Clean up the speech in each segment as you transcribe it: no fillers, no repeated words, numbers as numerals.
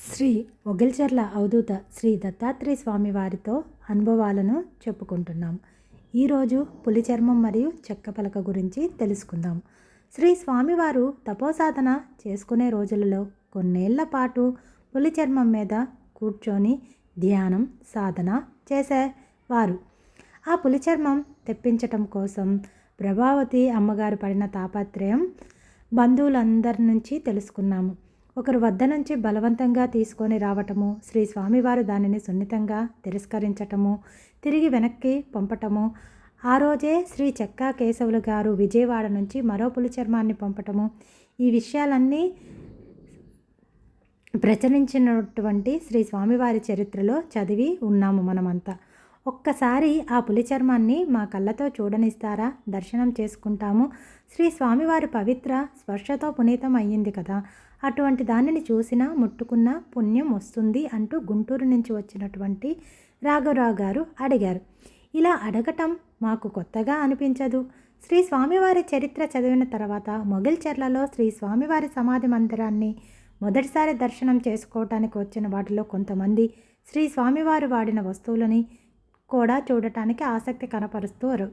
శ్రీ ఒగిల్చెర్ల అవధూత శ్రీ దత్తాత్రేయ స్వామి వారితో అనుభవాలను చెప్పుకుంటున్నాం. ఈరోజు పులి చర్మం మరియు చెక్క పలక గురించి తెలుసుకుందాం. శ్రీ స్వామివారు తపోసాధన చేసుకునే రోజులలో కొన్నేళ్ల పాటు పులి చర్మం మీద కూర్చొని ధ్యానం సాధన చేసేవారు. ఆ పులి చర్మం తెప్పించటం కోసం ప్రభావతి అమ్మగారు పడిన తాపత్రయం బంధువులందరి నుంచి తెలుసుకున్నాము. ఒకరి వద్ద నుంచి బలవంతంగా తీసుకొని రావటము, శ్రీ స్వామివారు దానిని సున్నితంగా తిరస్కరించటము, తిరిగి వెనక్కి పంపటము, ఆ రోజే శ్రీ చెక్కా కేశవులు గారు విజయవాడ నుంచి మరో పులి చర్మాన్ని పంపటము, ఈ విషయాలన్నీ ప్రచురించినటువంటి శ్రీ స్వామివారి చరిత్రలో చదివి ఉన్నాము మనమంతా. ఒక్కసారి ఆ పులి చర్మాన్ని మా కళ్ళతో చూడనిస్తారా? దర్శనం చేసుకుంటాము. శ్రీ స్వామివారి పవిత్ర స్పర్శతో పునీతం అయ్యింది కదా, అటువంటి దానిని చూసినా ముట్టుకున్న పుణ్యం వస్తుంది అంటూ గుంటూరు నుంచి వచ్చినటువంటి రాఘవరావు గారు అడిగారు. ఇలా అడగటం మాకు కొత్తగా అనిపించదు. శ్రీ స్వామివారి చరిత్ర చదివిన తర్వాత మొగిల్చెర్లలో శ్రీ స్వామివారి సమాధి మందిరాన్ని మొదటిసారి దర్శనం చేసుకోవటానికి వచ్చిన వాటిలో కొంతమంది శ్రీ స్వామివారు వాడిన వస్తువులని కూడా చూడటానికి ఆసక్తి కనపరుస్తారు.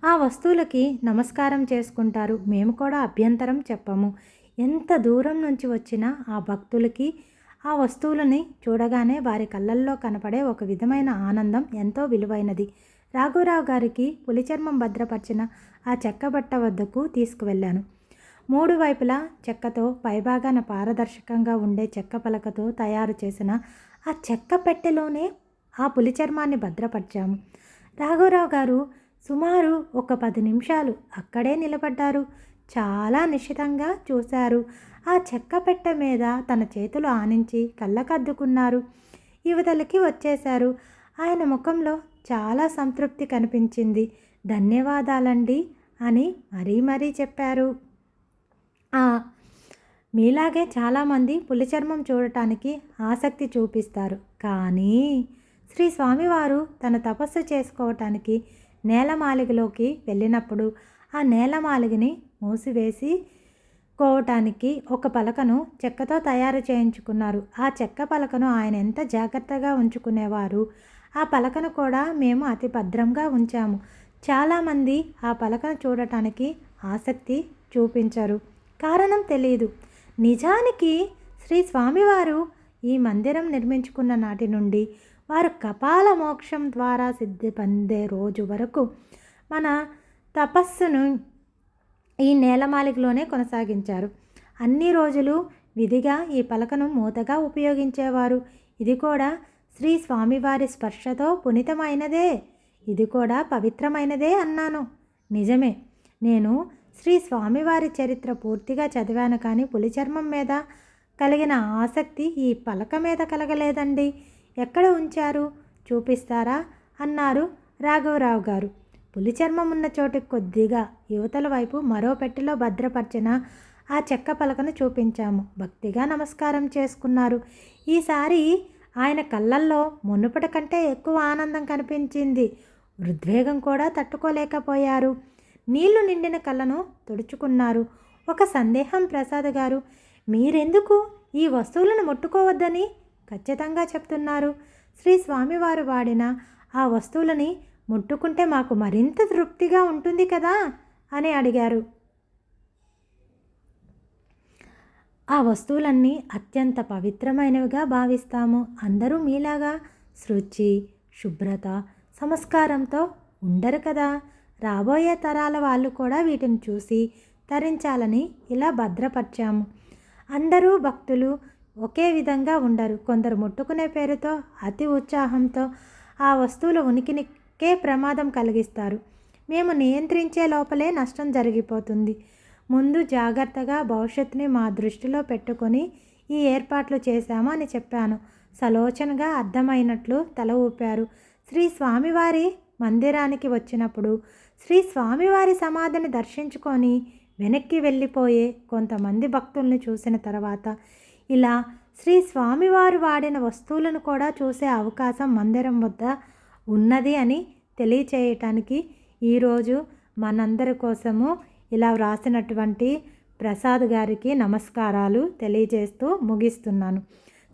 ఆ వస్తువులకి నమస్కారం చేసుకుంటారు. మేము కూడా అభ్యంతరం చెప్పము. ఎంత దూరం నుంచి వచ్చినా ఆ భక్తులకి ఆ వస్తువులని చూడగానే వారి కళ్ళల్లో కనపడే ఒక విధమైన ఆనందం ఎంతో విలువైనది. రాఘవరావు గారికి పులి చర్మం భద్రపరిచిన ఆ చెక్క బట్ట వద్దకు తీసుకువెళ్ళాను. 3 వైపులా చెక్కతో పైభాగాన పారదర్శకంగా ఉండే చెక్క పలకతో తయారు చేసిన ఆ చెక్క పెట్టెలోనే ఆ పులి చర్మాన్ని భద్రపరిచాము. రాఘవరావు గారు సుమారు ఒక 10 నిమిషాలు అక్కడే నిలబడ్డారు. చాలా నిశితంగా చూశారు. ఆ చెక్క పెట్టె మీద తన చేతులు ఆనించి కళ్ళకద్దుకున్నారు. యువతలకి వచ్చేశారు. ఆయన ముఖంలో చాలా సంతృప్తి కనిపించింది. ధన్యవాదాలండి అని మరీ చెప్పారు. మీలాగే చాలామంది పులి చర్మం చూడటానికి ఆసక్తి చూపిస్తారు. కానీ శ్రీ స్వామివారు తన తపస్సు చేసుకోవటానికి నేలమాలిగలోకి వెళ్ళినప్పుడు ఆ నేలమాలిగని మూసివేసి కోవటానికి ఒక పలకను చెక్కతో తయారు చేయించుకున్నారు. ఆ చెక్క పలకను ఆయన ఎంత జాగ్రత్తగా ఉంచుకునేవారు. ఆ పలకను కూడా మేము అతి భద్రంగా ఉంచాము. చాలామంది ఆ పలకను చూడటానికి ఆసక్తి చూపించరు. కారణం తెలియదు. నిజానికి శ్రీ స్వామివారు ఈ మందిరం నిర్మించుకున్న నాటి నుండి వారు కపాల మోక్షం ద్వారా సిద్ధి పొందే రోజు వరకు మన తపస్సును ఈ నేలమాలికలోనే కొనసాగించారు. అన్ని రోజులు విధిగా ఈ పలకను మూతగా ఉపయోగించేవారు. ఇది కూడా శ్రీ స్వామివారి స్పర్శతో పునీతమైనదే, ఇది కూడా పవిత్రమైనదే అన్నాను. నిజమే, నేను శ్రీ స్వామివారి చరిత్ర పూర్తిగా చదివాను, కానీ పులి చర్మం మీద కలిగిన ఆసక్తి ఈ పలక మీద కలగలేదండి. ఎక్కడ ఉంచారు, చూపిస్తారా అన్నారు రాఘవరావు గారు. పులి చర్మం ఉన్న చోటుకి కొద్దిగా యువతల వైపు మరో పెట్టెలో భద్రపరిచిన ఆ చెక్క పలకను చూపించాము. భక్తిగా నమస్కారం చేసుకున్నారు. ఈసారి ఆయన కళ్ళల్లో మునుపటి కంటే ఎక్కువ ఆనందం కనిపించింది. ఉద్వేగం కూడా తట్టుకోలేకపోయారు. నీళ్లు నిండిన కళ్ళను తుడుచుకున్నారు. ఒక సందేహం ప్రసాద్ గారు, మీరెందుకు ఈ వస్తువులను ముట్టుకోవద్దని ఖచ్చితంగా చెప్తున్నారు? శ్రీ స్వామివారు వాడిన ఆ వస్తువులని ముట్టుకుంటే మాకు మరింత తృప్తిగా ఉంటుంది కదా అని అడిగారు. ఆ వస్తువులన్నీ అత్యంత పవిత్రమైనవిగా భావిస్తాము. అందరూ మీలాగా శుచి, శుభ్రత, సంస్కారంతో ఉండరు కదా. రాబోయే తరాల వాళ్ళు కూడా వీటిని చూసి తరించాలని ఇలా భద్రపరిచాము. అందరూ భక్తులు ఒకే విధంగా ఉండరు. కొందరు ముట్టుకునే పేరుతో అతి ఉత్సాహంతో ఆ వస్తువుల ఉనికినికే ప్రమాదం కలిగిస్తారు. మేము నియంత్రించే లోపలే నష్టం జరిగిపోతుంది. ముందు జాగ్రత్తగా భవిష్యత్తుని మా దృష్టిలో పెట్టుకొని ఈ ఏర్పాట్లు చేశాము అని చెప్పాను. సలోచనగా అర్థమైనట్లు తల ఊపారు. శ్రీ స్వామివారి మందిరానికి వచ్చినప్పుడు శ్రీ స్వామివారి సమాధిని దర్శించుకొని వెనక్కి వెళ్ళిపోయే కొంతమంది భక్తుల్ని చూసిన తర్వాత ఇలా శ్రీ స్వామివారు వాడిన వస్తువులను కూడా చూసే అవకాశం మందిరం వద్ద ఉన్నది అని తెలియచేయటానికి ఈరోజు మనందరి కోసము ఇలా వ్రాసినటువంటి ప్రసాద్ గారికి నమస్కారాలు తెలియజేస్తూ ముగిస్తున్నాను.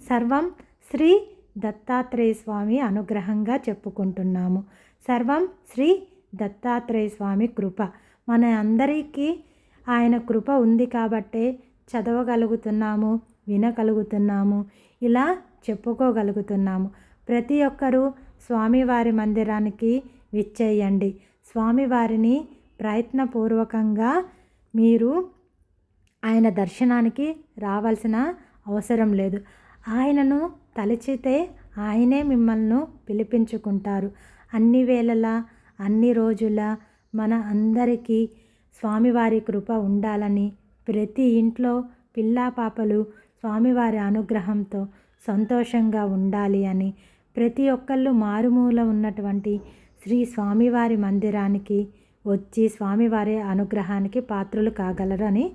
సర్వం శ్రీ దత్తాత్రేయ స్వామి అనుగ్రహంగా చెప్పుకుంటున్నాము. సర్వం శ్రీ దత్తాత్రేయ స్వామి కృప. మన అందరికీ ఆయన కృప ఉంది కాబట్టే చదవగలుగుతున్నాము, వినగలుగుతున్నాము, ఇలా చెప్పుకోగలుగుతున్నాము. ప్రతి ఒక్కరూ స్వామివారి మందిరానికి విచ్చేయండి. స్వామివారిని ప్రయత్నపూర్వకంగా మీరు ఆయన దర్శనానికి రావాల్సిన అవసరం లేదు. ఆయనను తలచితే ఆయనే మిమ్మల్ని పిలిపించుకుంటారు. అన్ని వేళలా అన్ని రోజులా మన అందరికీ స్వామివారి కృప ఉండాలని, ప్రతి ఇంట్లో పిల్లా పాపలు స్వామివారి అనుగ్రహంతో సంతోషంగా ఉండాలి అని, ప్రతి ఒక్కళ్ళు మారుమూల ఉన్నటువంటి శ్రీ స్వామివారి మందిరానికి వచ్చి స్వామివారి అనుగ్రహానికి పాత్రులు కాగలరని